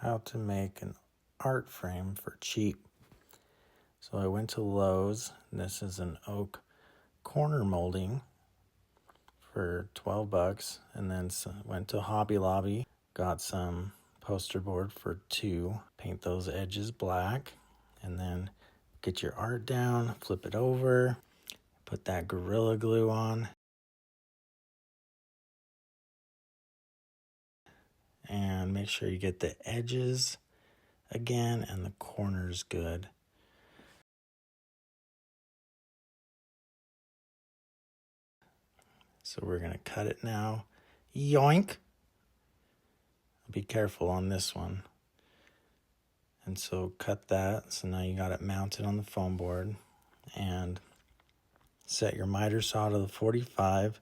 how to make an art frame for cheap. So I went to Lowe's. This is an oak corner molding for 12 bucks, and then went to Hobby Lobby, got some poster board for $2, paint those edges black, and then get your art down, flip it over, put that Gorilla Glue on, and make sure you get the edges again and the corners good. So we're gonna cut it now. Yoink! Be careful on this one. And so cut that. So now you got it mounted on the foam board, and set your miter saw to the 45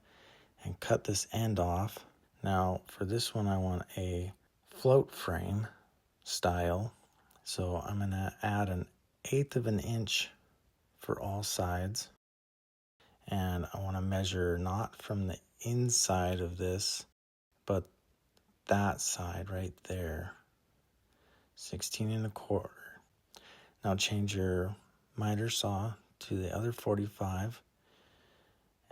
and cut this end off. Now for this one I want a float frame style. So I'm gonna add 1/8 of an inch for all sides. And I want to measure not from the inside of this, but that side right there, 16 1/4. Now change your miter saw to the other 45,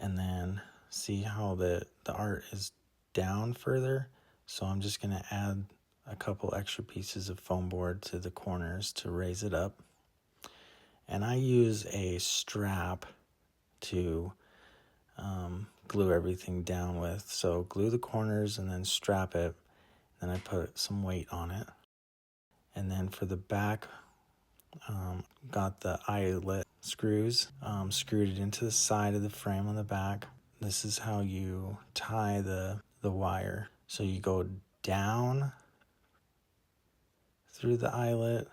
and then see how the art is down further. So I'm just going to add a couple extra pieces of foam board to the corners to raise it up. And I use a strap to glue everything down with. So glue the corners and then strap it. Then I put some weight on it. And then for the back, got the eyelet screws, screwed it into the side of the frame on the back. This is how you tie the wire. So you go down through the eyelet,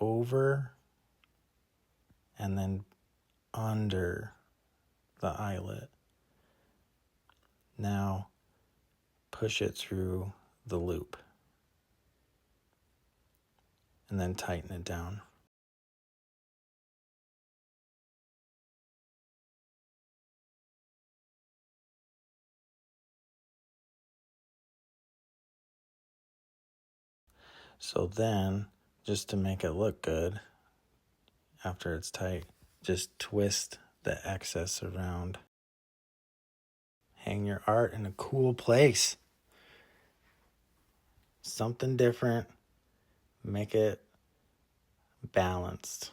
over, and then under the eyelet. Now push it through the loop and then tighten it down. So then, just to make it look good, after it's tight, just twist the excess around. Hang your art in a cool place. Something different. Make it balanced.